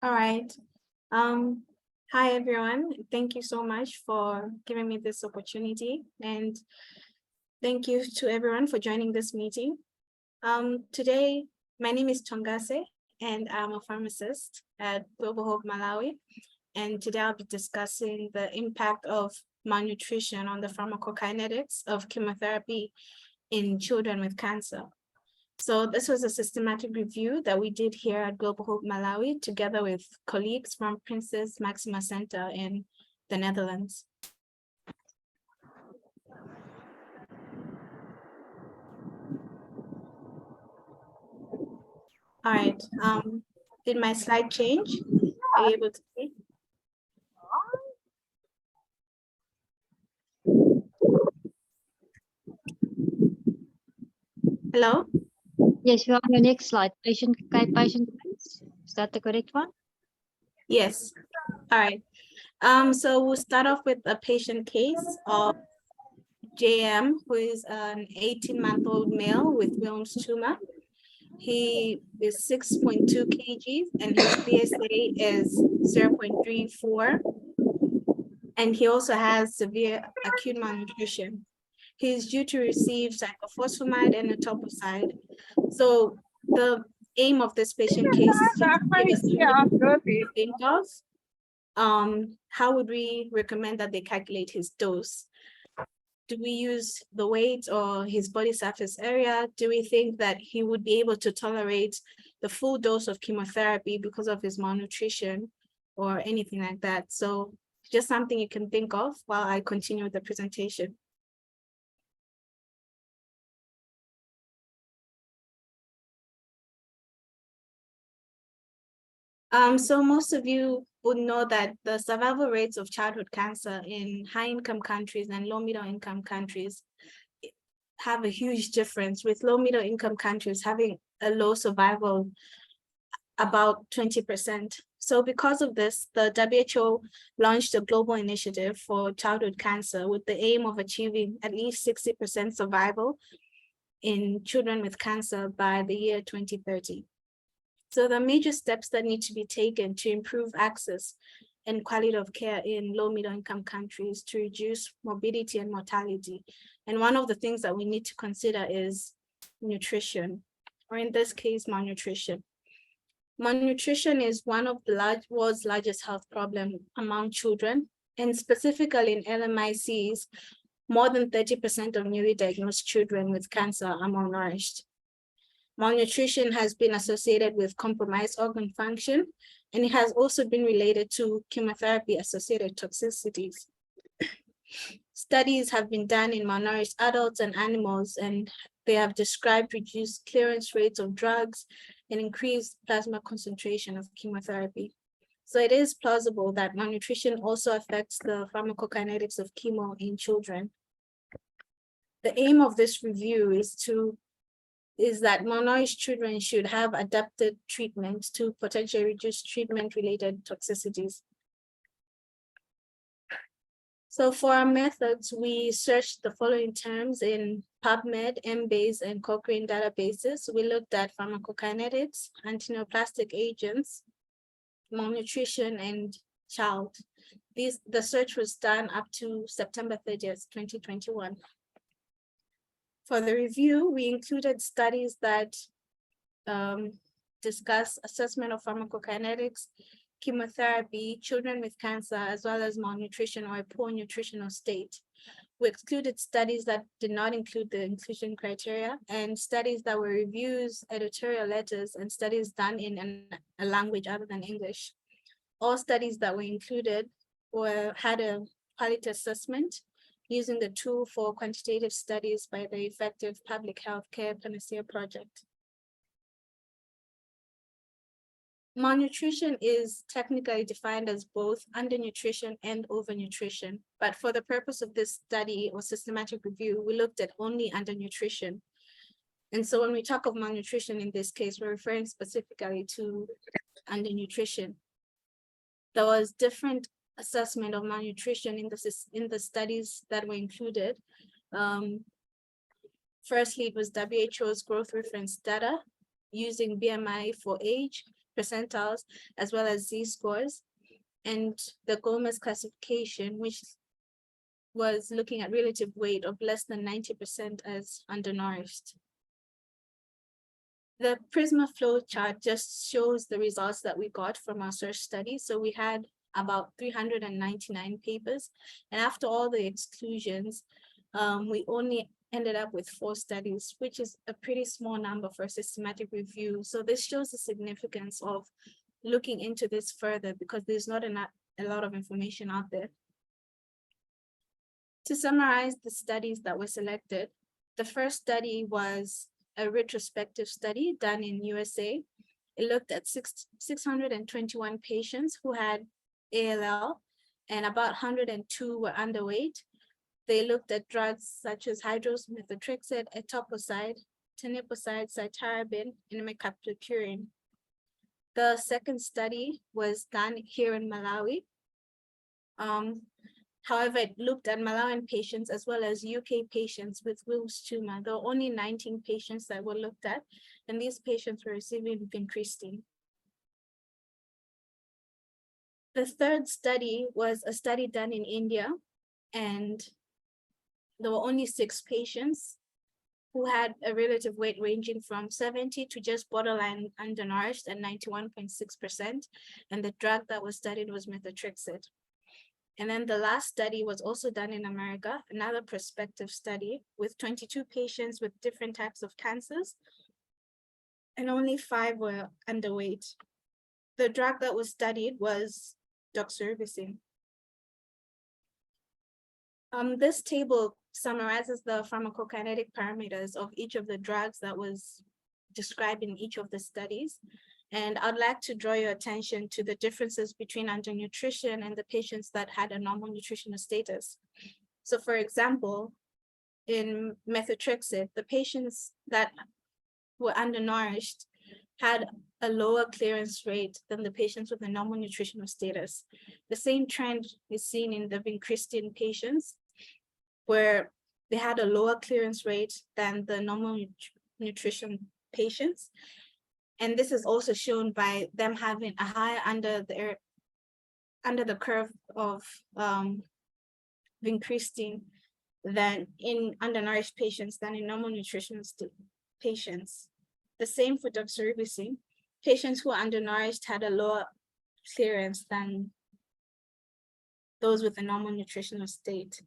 All right. Hi, everyone. Thank you so much for giving me this opportunity. And thank you to everyone for joining this meeting. Today, my name is Nthongase, and I'm a pharmacist at Global Hope Malawi. And today I'll be discussing the impact of malnutrition on the pharmacokinetics of chemotherapy in children with cancer. So this was a systematic review that we did here at Global Hope Malawi, together with colleagues from Prinses Maxima Center in the Netherlands. All right, did my slide change? Are you able to see? Hello? Yes, you are on the next slide. Patient case. Is that the correct one? Yes. All right. So we'll start off with a patient case of JM, who is an 18-month-old male with Wilms tumor. He is 6.2 kgs and his PSA is 0.34. And he also has severe acute malnutrition. He is due to receive cyclophosphamide and etoposide. So the aim of this patient case is to give us a think of. How would we recommend that they calculate his dose? Do we use the weight or his body surface area? Do we think that he would be able to tolerate the full dose of chemotherapy because of his malnutrition or anything like that? So just something you can think of while I continue the presentation. So most of you would know that the survival rates of childhood cancer in high-income countries and low-middle-income countries have a huge difference, with low-middle-income countries having a low survival, about 20%. So because of this, the WHO launched a global initiative for childhood cancer with the aim of achieving at least 60% survival in children with cancer by the year 2030. So the major steps that need to be taken to improve access and quality of care in low middle income countries to reduce morbidity and mortality. And one of the things that we need to consider is nutrition, or in this case, malnutrition. Malnutrition is one of the world's largest health problems among children, and specifically in LMICs, more than 30% of newly diagnosed children with cancer are malnourished. Malnutrition has been associated with compromised organ function, and it has also been related to chemotherapy-associated toxicities. Studies have been done in malnourished adults and animals, and they have described reduced clearance rates of drugs and increased plasma concentration of chemotherapy. So it is plausible that malnutrition also affects the pharmacokinetics of chemo in children. The aim of this review is that malnourished children should have adapted treatments to potentially reduce treatment-related toxicities. So for our methods, we searched the following terms in PubMed, Embase, and Cochrane databases. We looked at pharmacokinetics, antineoplastic agents, malnutrition, and child. The search was done up to September 30th, 2021. For the review, we included studies that discuss assessment of pharmacokinetics, chemotherapy, children with cancer, as well as malnutrition or a poor nutritional state. We excluded studies that did not include the inclusion criteria, and studies that were reviews, editorial letters, and studies done in a language other than English. All studies that were included had a quality assessment using the tool for quantitative studies by the Effective Public Healthcare Panacea Project. Malnutrition is technically defined as both undernutrition and overnutrition, but for the purpose of this study or systematic review, we looked at only undernutrition. And so when we talk of malnutrition in this case, we're referring specifically to undernutrition. There was different assessment of malnutrition in the studies that were included. Firstly, it was WHO's growth reference data using BMI for age, percentiles, as well as z-scores, and the Gomez classification, which was looking at relative weight of less than 90% as undernourished. The Prisma flow chart just shows the results that we got from our search study. So we had about 399 papers, and after all the exclusions, we only ended up with 4 studies, which is a pretty small number for a systematic review. So this shows the significance of looking into this further, because there's not a lot of information out there. To summarize the studies that were selected, the first study was a retrospective study done in USA. It looked at 621 patients who had ALL, and about 102 were underweight. They looked at drugs such as hydrous methotrexate, etoposide, teniposide, cytarabine, and imidacloprid. The second study was done here in Malawi. However, it looked at Malawian patients as well as UK patients with Wilms tumor. There were only 19 patients that were looked at, and these patients were receiving vincristine. The third study was a study done in India, and there were only 6 patients who had a relative weight ranging from 70 to just borderline undernourished at 91.6%, and the drug that was studied was methotrexate. And then the last study was also done in America, another prospective study with 22 patients with different types of cancers, and only 5 were underweight. The drug that was studied was doxorubicin. This table summarizes the pharmacokinetic parameters of each of the drugs that was described in each of the studies. And I'd like to draw your attention to the differences between undernutrition and the patients that had a normal nutritional status. So for example, in methotrexate, the patients that were undernourished had a lower clearance rate than the patients with a normal nutritional status. The same trend is seen in the vincristine patients, where they had a lower clearance rate than the normal nutrition patients. And this is also shown by them having a higher under the curve of vincristine than in undernourished patients than in normal nutritional patients. The same for doxorubicin. Patients who are undernourished had a lower clearance than those with a normal nutritional state.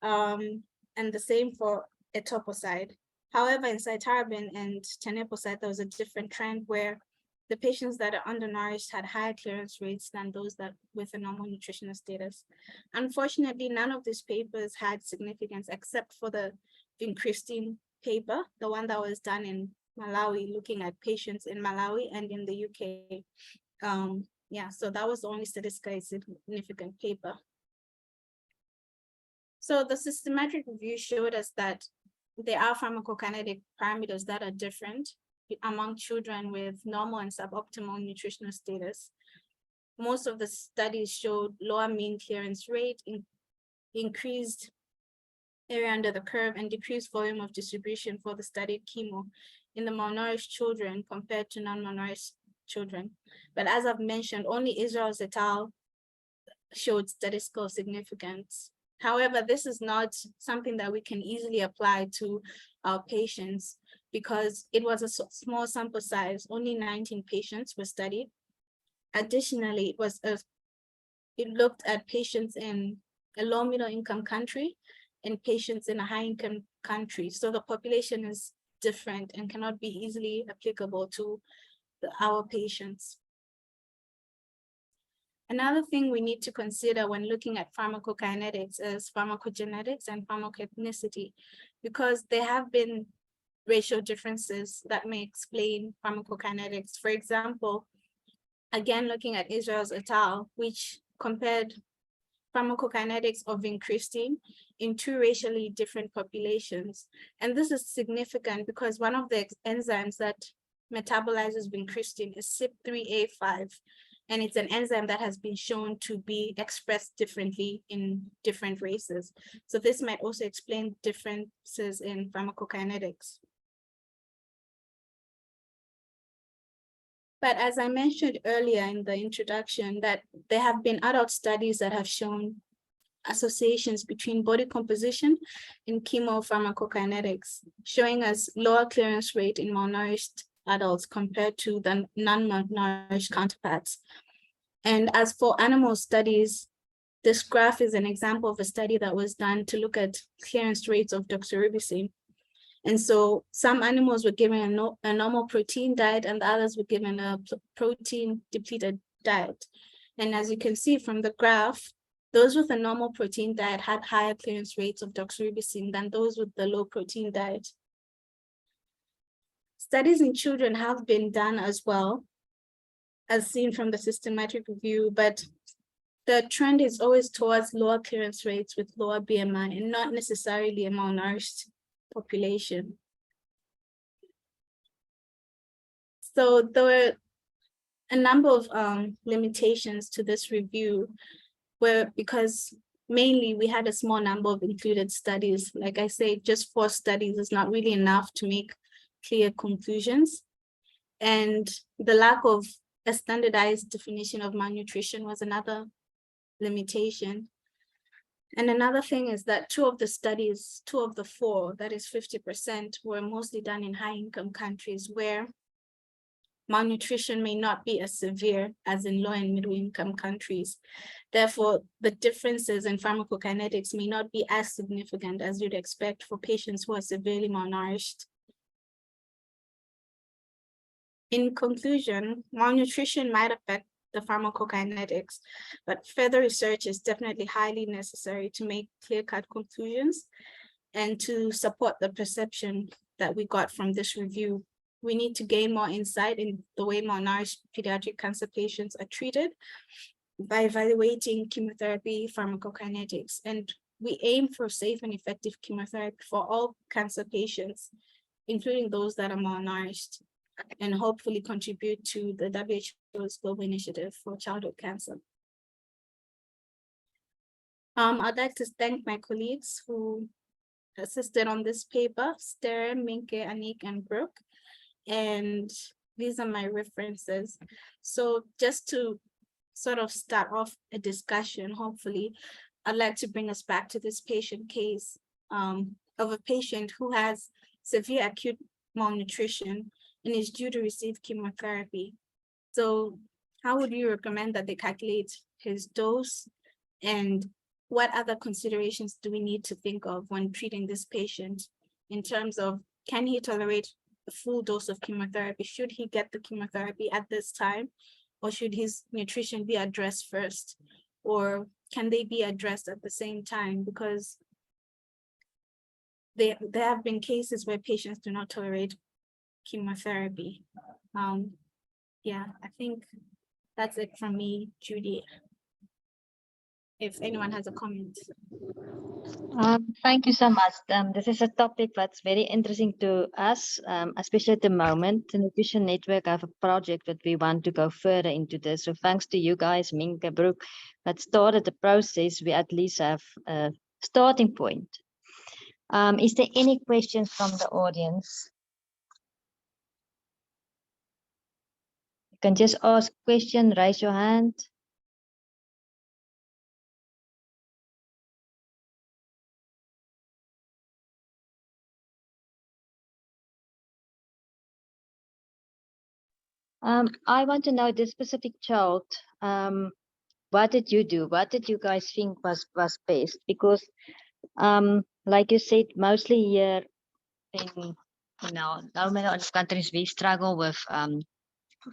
And the same for etoposide. However, in cytarabine and teniposide, there was a different trend where the patients that are undernourished had higher clearance rates than those that with a normal nutritional status. Unfortunately, none of these papers had significance except for the vincristine paper, the one that was done in Malawi, looking at patients in Malawi and in the UK. Yeah, so that was the only statistically significant paper. So the systematic review showed us that there are pharmacokinetic parameters that are different among children with normal and suboptimal nutritional status. Most of the studies showed lower mean clearance rate, increased area under the curve, and decreased volume of distribution for the studied chemo in the malnourished children compared to non-malnourished children. But as I've mentioned, only Israel et al. Showed statistical significance. However, this is not something that we can easily apply to our patients because it was a small sample size. Only 19 patients were studied. Additionally, it looked at patients in a low middle income country and patients in a high income country. So the population is different and cannot be easily applicable to our patients. Another thing we need to consider when looking at pharmacokinetics is pharmacogenetics and pharmacoethnicity, because there have been racial differences that may explain pharmacokinetics. For example, again, looking at Israel's et al., which compared pharmacokinetics of vincristine in 2 racially different populations. And this is significant because one of the enzymes that metabolizes vincristine is CYP3A5. And it's an enzyme that has been shown to be expressed differently in different races. So this might also explain differences in pharmacokinetics. But as I mentioned earlier in the introduction, that there have been adult studies that have shown associations between body composition and chemopharmacokinetics, showing us lower clearance rate in malnourished adults compared to the non-malnourished counterparts. And as for animal studies, this graph is an example of a study that was done to look at clearance rates of doxorubicin. And so some animals were given a normal protein diet and the others were given a protein depleted diet. And as you can see from the graph, those with a normal protein diet had higher clearance rates of doxorubicin than those with the low protein diet. Studies in children have been done as well, as seen from the systematic review, but the trend is always towards lower clearance rates with lower BMI and not necessarily a malnourished population. So there were a number of limitations to this review, where because mainly we had a small number of included studies. Like I say, just 4 studies is not really enough to make clear conclusions. And the lack of a standardized definition of malnutrition was another limitation. And another thing is that 2 of the studies, 2 of the 4, that is 50%, were mostly done in high-income countries where malnutrition may not be as severe as in low and middle income countries. Therefore, the differences in pharmacokinetics may not be as significant as you'd expect for patients who are severely malnourished. In conclusion, malnutrition might affect the pharmacokinetics, but further research is definitely highly necessary to make clear-cut conclusions and to support the perception that we got from this review. We need to gain more insight in the way malnourished pediatric cancer patients are treated by evaluating chemotherapy pharmacokinetics. And we aim for safe and effective chemotherapy for all cancer patients, including those that are malnourished, and hopefully contribute to the WHO's global initiative for childhood cancer. I'd like to thank my colleagues who assisted on this paper, Stare, Minke, Anik, and Brooke. And these are my references. So just to sort of start off a discussion, hopefully, I'd like to bring us back to this patient case of a patient who has severe acute malnutrition and is due to receive chemotherapy. So how would you recommend that they calculate his dose, and what other considerations do we need to think of when treating this patient in terms of, can he tolerate a full dose of chemotherapy? Should he get the chemotherapy at this time, or should his nutrition be addressed first? Or can they be addressed at the same time? Because there have been cases where patients do not tolerate chemotherapy. Yeah, I think that's it from me, Judy. If anyone has a comment. Thank you so much. This is a topic that's very interesting to us, especially at the moment. The Nutrition Network have a project that we want to go further into this. So thanks to you guys, Minke, Brooke, that started the process. We at least have a starting point. Is there any questions from the audience? You can just ask a question, raise your hand. I want to know this specific child. What did you do? What did you guys think was best? Because, like you said, mostly here in no matter in countries, we struggle with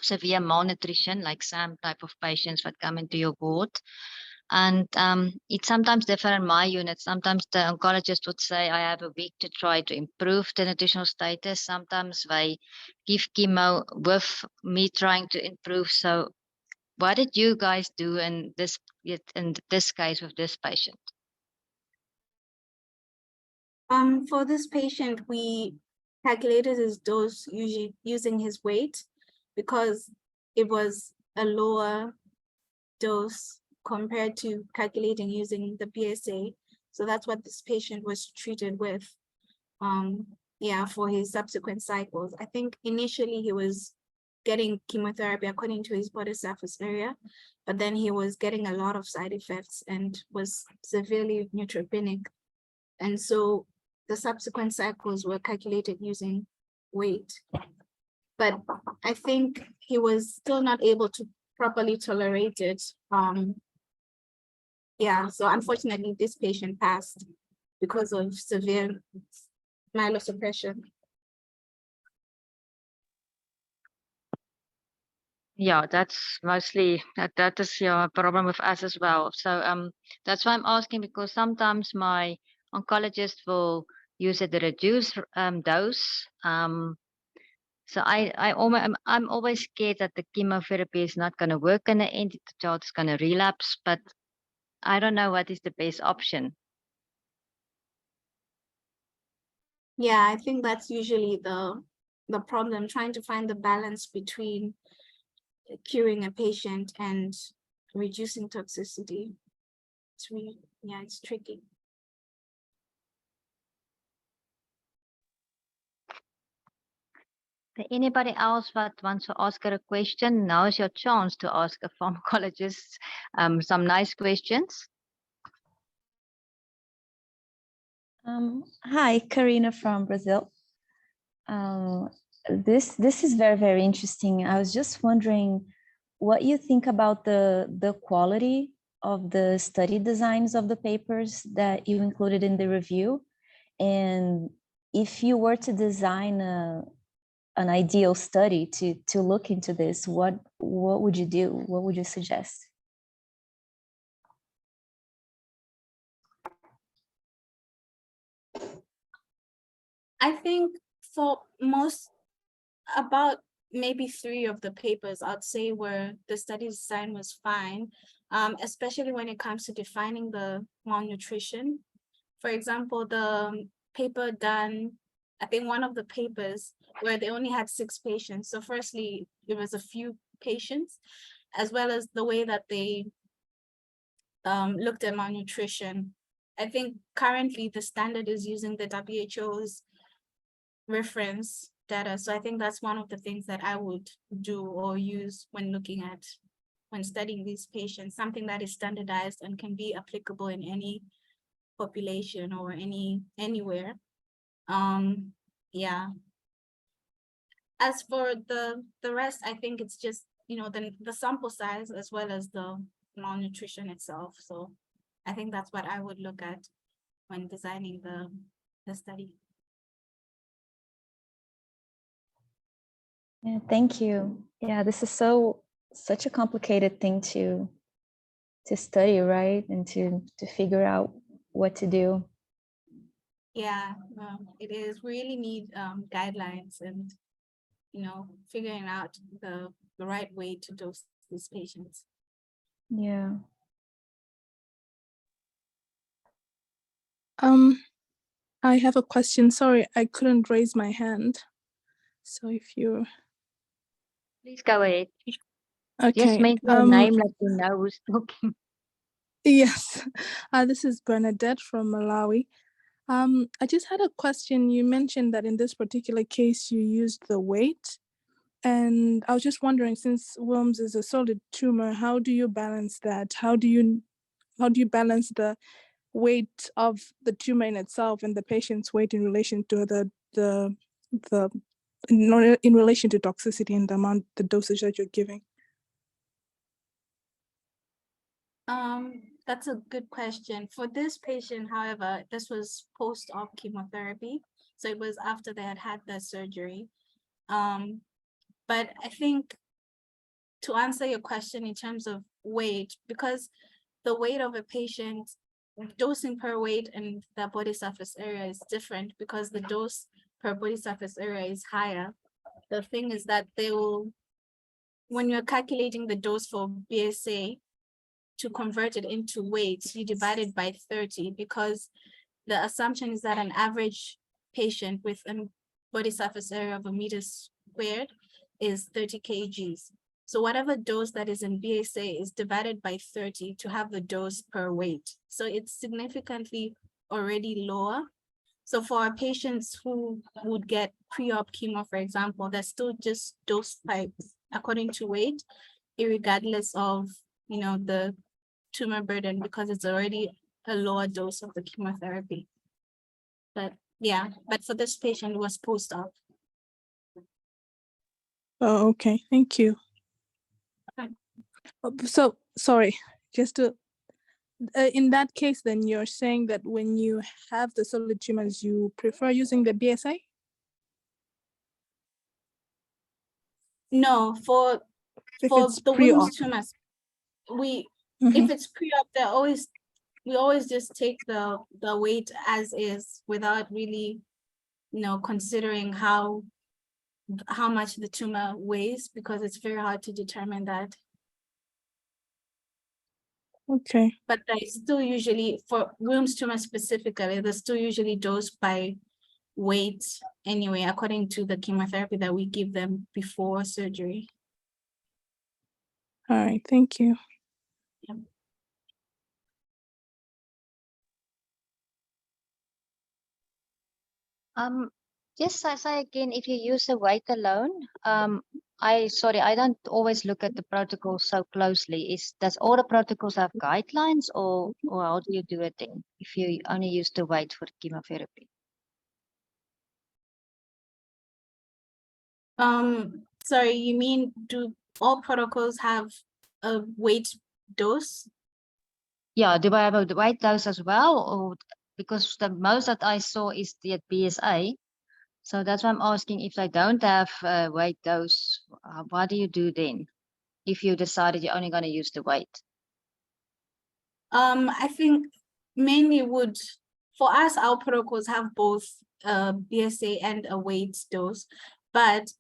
severe malnutrition, like some type of patients that come into your ward. And it's sometimes different in my unit. Sometimes the oncologist would say, I have a week to try to improve the nutritional status. Sometimes they give chemo with me trying to improve. So what did you guys do in this case with this patient? For this patient, we calculated his dose using his weight, because it was a lower dose compared to calculating using the PSA. So that's what this patient was treated with, yeah, for his subsequent cycles. I think initially he was getting chemotherapy according to his body surface area, but then he was getting a lot of side effects and was severely neutropenic. And so the subsequent cycles were calculated using weight. But I think he was still not able to properly tolerate it. Yeah, so unfortunately, this patient passed because of severe myelosuppression. Yeah, that's mostly that is a problem with us as well. So that's why I'm asking, because sometimes my oncologist will use a reduced dose. So I'm always scared that the chemotherapy is not going to work in the end. The child is going to relapse, but I don't know what is the best option. Yeah, I think that's usually the problem, trying to find the balance between curing a patient and reducing toxicity. It's really, yeah, it's tricky. Anybody else that wants to ask her a question? Now is your chance to ask a pharmacologist some nice questions. Hi, Karina from Brazil. This is very, very interesting. I was just wondering what you think about the quality of the study designs of the papers that you included in the review. And if you were to design an ideal study to look into this, what would you do? What would you suggest? I think for most, about maybe 3 of the papers, I'd say where the study design was fine, especially when it comes to defining the malnutrition. For example, the paper done, I think one of the papers where they only had 6 patients. So firstly, it was a few patients, as well as the way that they looked at malnutrition. I think currently the standard is using the WHO's reference data. So I think that's one of the things that I would do or use when studying these patients, something that is standardized and can be applicable in any population or anywhere. Yeah. As for the rest, I think it's just, the sample size as well as the malnutrition itself. So I think that's what I would look at when designing the study. Yeah, thank you. Yeah, this is such a complicated thing to study, right? And to figure out what to do. Yeah, it is really need guidelines and, figuring out the right way to dose these patients. Yeah. I have a question. Sorry, I couldn't raise my hand. So if you Please go ahead. okay, Just make your name, let you know who's talking. Yes, this is Bernadette from Malawi. I just had a question. You mentioned that in this particular case, you used the weight. And I was just wondering, since Wilms is a solid tumor, how do you balance that? How do you balance the weight of the tumor in itself and the patient's weight in relation to in relation to toxicity and the dosage that you're giving? That's a good question. For this patient, however, this was post-op chemotherapy. So it was after they had the surgery. But I think to answer your question in terms of weight, because the weight of a patient, dosing per weight and the body surface area is different because the dose per body surface area is higher. The thing is that when you're calculating the dose for BSA, to convert it into weight, you divide it by 30 because the assumption is that an average patient with a body surface area of 1 meter squared is 30 kgs. So whatever dose that is in BSA is divided by 30 to have the dose per weight. So it's significantly already lower. So for our patients who would get pre-op chemo, for example, they're still just dosed by according to weight, irregardless of, you know, the tumor burden, because it's already a lower dose of the chemotherapy. But yeah, but for this patient, it was post-op. Oh, okay. Thank you. Okay. So sorry, just to in that case, then you're saying that when you have the solid tumors, you prefer using the BSA? No, for If it's the pre-op. wounds tumors, if it's pre-op, we always just take the weight as is without really, you know, considering how much the tumor weighs, because it's very hard to determine that. Okay. But they still usually, for Wilms tumor specifically, they're still usually dosed by weight anyway, according to the chemotherapy that we give them before surgery. All right. Thank you. Yep. Just I say again, if you use the weight alone, I don't always look at the protocols so closely. Does all the protocols have guidelines, or how do you do it then if you only use the weight for chemotherapy? Sorry, you mean, do all protocols have a weight dose? Yeah, do I have a weight dose as well, or because the most that I saw is the BSA, so that's why I'm asking if they don't have a weight dose, what do you do then if you decided you're only going to use the weight? I think mainly for us, our protocols have both BSA and a weight dose, but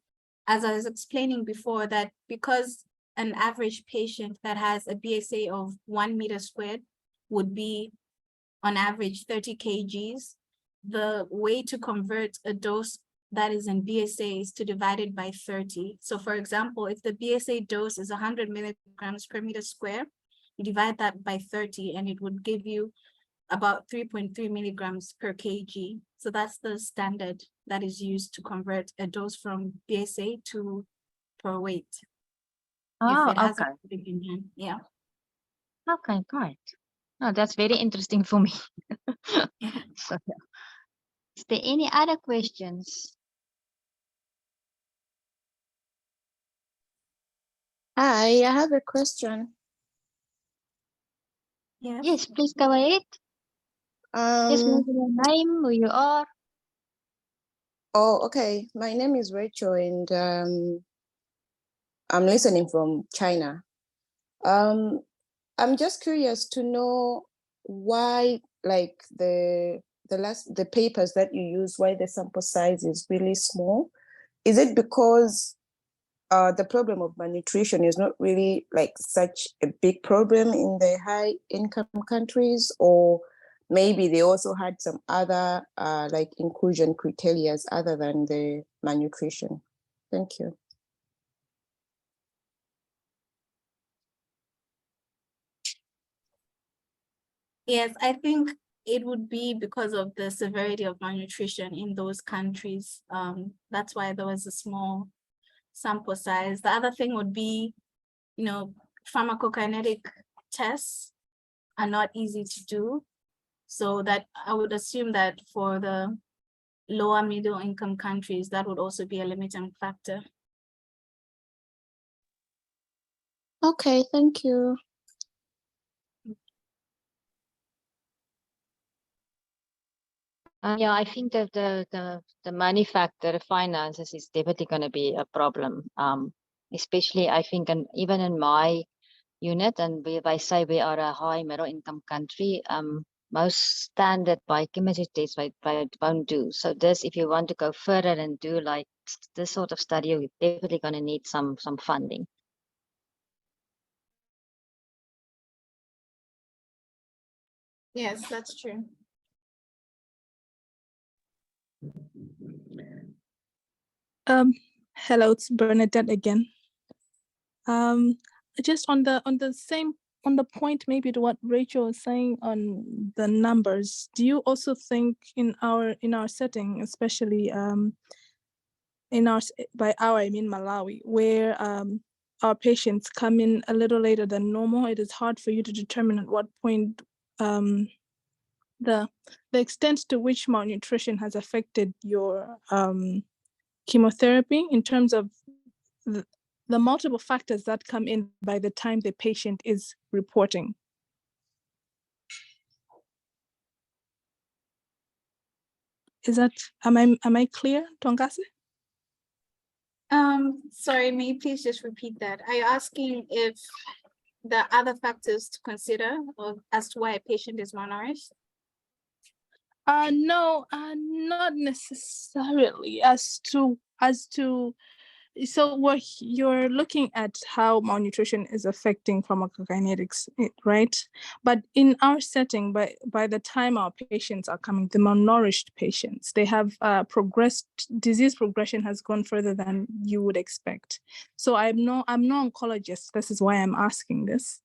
as I was explaining before, that because an average patient that has a BSA of 1 meter squared would be on average 30 kgs, the way to convert a dose that is in BSA is to divide it by 30. So for example, if the BSA dose is 100 milligrams per meter square, you divide that by 30 and it would give you about 3.3 milligrams per kg. So that's the standard that is used to convert a dose from BSA to per weight. Oh, If it has okay. a big in, yeah. Okay, great. Oh, that's very interesting for me. So, yeah. Is there any other questions? Hi, I have a question. Yes, please go ahead. Just mention your name, who you are. Oh, okay. My name is Rachel, and I'm listening from China. I'm just curious to know why, like the papers that you use, why the sample size is really small. Is it because the problem of malnutrition is not really like such a big problem in the high income countries, or maybe they also had some other like inclusion criteria other than the malnutrition? Thank you. Yes, I think it would be because of the severity of malnutrition in those countries. That's why there was a small sample size. The other thing would be, you know, pharmacokinetic tests are not easy to do. So that I would assume that for the lower middle income countries, that would also be a limiting factor. Okay, thank you. Yeah, I think that the money factor, finances, is definitely going to be a problem. Especially I think, and even in my unit, and I say we are a high middle income country, most standard biochemistry tests won't do. So this, if you want to go further and do like this sort of study, you're definitely going to need some funding. Yes, that's true. Hello, it's Bernadette again. Just on the same on the point maybe to what Rachel was saying on the numbers, do you also think in our setting, especially by our I mean Malawi, where our patients come in a little later than normal, it is hard for you to determine at what point the extent to which malnutrition has affected your chemotherapy in terms of the multiple factors that come in by the time the patient is reporting. Is that, am I clear, Nthongase? Sorry, may you please just repeat that? Are you asking if the other factors to consider as to why a patient is malnourished? No, not necessarily as to so what you're looking at how malnutrition is affecting pharmacokinetics, right? But in our setting, by the time our patients are coming, the malnourished patients, they have progressed, disease progression has gone further than you would expect. So I'm no oncologist. This is why I'm asking this.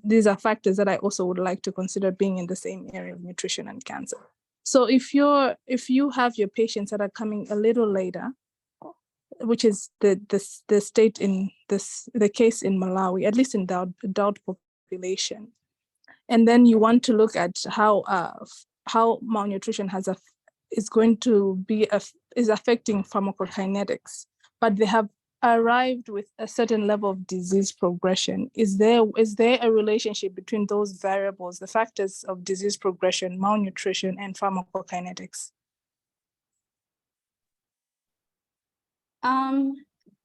These are factors that I also would like to consider being in the same area of nutrition and cancer. So if you have your patients that are coming a little later, which is the state in the case in Malawi, at least in the adult population, and then you want to look at how malnutrition is affecting pharmacokinetics, but they have arrived with a certain level of disease progression. Is there a relationship between those variables, the factors of disease progression, malnutrition, and pharmacokinetics?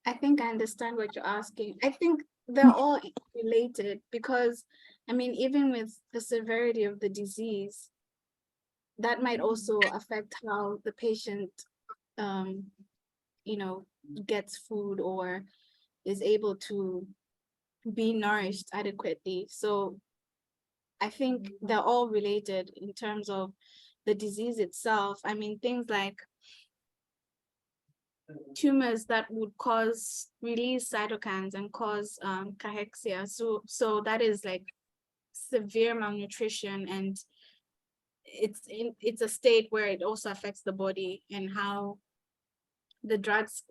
I think I understand what you're asking. I think they're all related because, I mean, even with the severity of the disease, that might also affect how the patient, gets food or is able to be nourished adequately. So I think they're all related in terms of the disease itself. I mean, things like tumors that would release cytokines and cause cachexia. So that is like severe malnutrition, and it's a state where it also affects the body and how drugs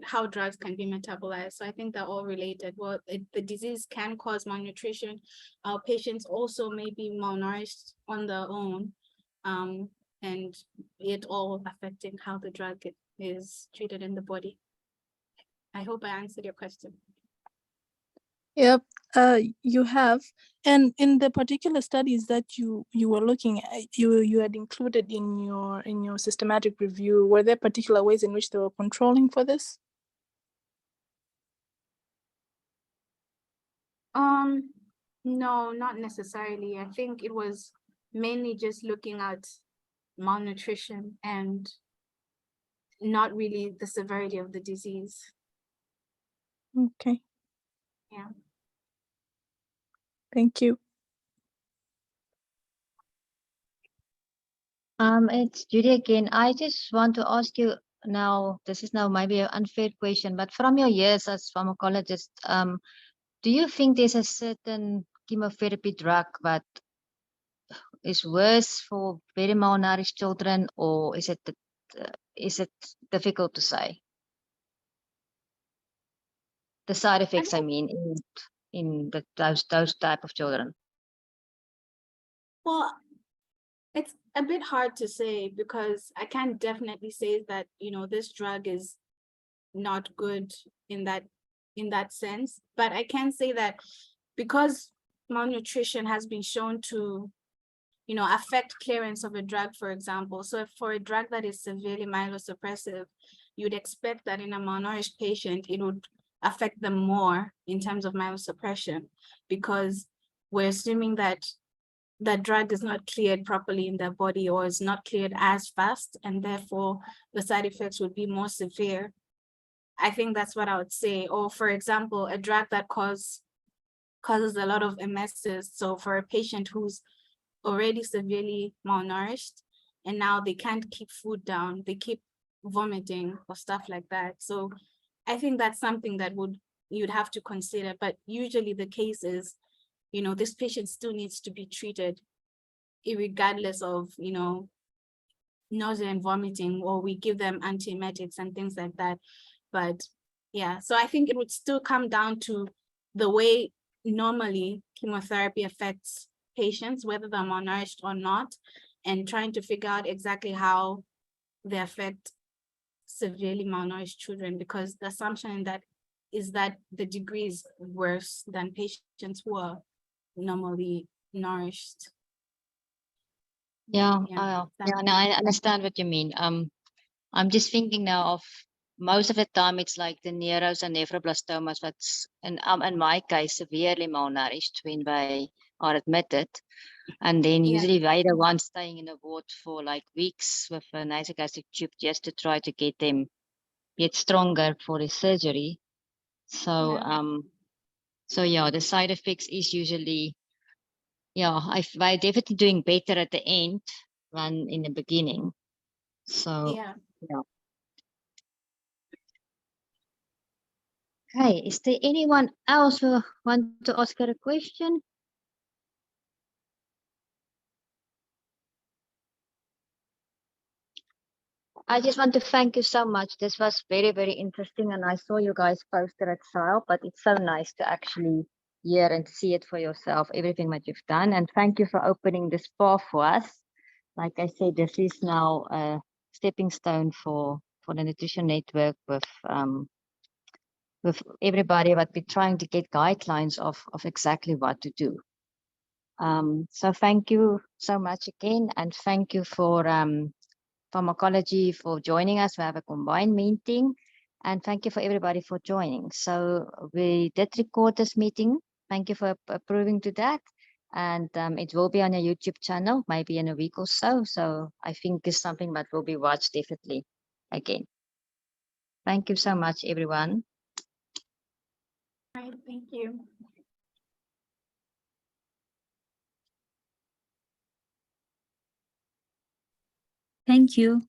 can be metabolized. So I think they're all related. Well, the disease can cause malnutrition. Our patients also may be malnourished on their own, and it all affecting how the drug is treated in the body. I hope I answered your question. Yep, you have. And in the particular studies that you were looking at, you had included in your systematic review, were there particular ways in which they were controlling for this? No, not necessarily. I think it was mainly just looking at malnutrition and not really the severity of the disease. Okay. Yeah. Thank you. It's Judy again. I just want to ask you now, this is now maybe an unfair question, but from your years as pharmacologist, do you think there's a certain chemotherapy drug that is worse for very malnourished children, or is it difficult to say? The side effects, I mean, in those type of children. Well, it's a bit hard to say because I can't definitely say that, this drug is not good in that sense, but I can say that because malnutrition has been shown to, affect clearance of a drug, for example. So if for a drug that is severely myelosuppressive, you'd expect that in a malnourished patient, it would affect them more in terms of myelosuppression, because we're assuming that the drug is not cleared properly in their body or is not cleared as fast, and therefore the side effects would be more severe. I think that's what I would say. Or for example, a drug that causes a lot of emesis. So for a patient who's already severely malnourished and now they can't keep food down, they keep vomiting or stuff like that. So I think that's something that you'd have to consider, but usually the case is this patient still needs to be treated irregardless of, nausea and vomiting, or we give them antiemetics and things like that. But yeah, so I think it would still come down to the way normally chemotherapy affects patients, whether they're malnourished or not, and trying to figure out exactly how they affect severely malnourished children, because the assumption in that is that the degree is worse than patients who are normally nourished. Yeah, Yeah, no, I understand what you mean. I'm just thinking now of most of the time it's like the neuros and nephroblastomas that's in my case severely malnourished when they are admitted, and then Yeah. usually they're the ones staying in the ward for like weeks with a nasogastric tube just to try to get them get stronger for the surgery. So Yeah. so yeah, the side effects is usually, yeah, they're definitely doing better at the end than in the beginning. So Yeah. yeah. Okay, is there anyone else who want to ask her a question? I just want to thank you so much. This was very, very interesting, and I saw you guys posted at SILE, but it's so nice to actually hear and see it for yourself, everything that you've done. And thank you for opening this path for us. Like I said, this is now a stepping stone for the Nutrition Network with everybody, but we're trying to get guidelines of exactly what to do. So thank you so much again, and thank you for Pharmacology for joining us. We have a combined meeting, and thank you for everybody for joining. So we did record this meeting. Thank you for approving to that, and it will be on your YouTube channel maybe in a week or so. So I think it's something that will be watched definitely again. Thank you so much, everyone. Right, thank you. Thank you.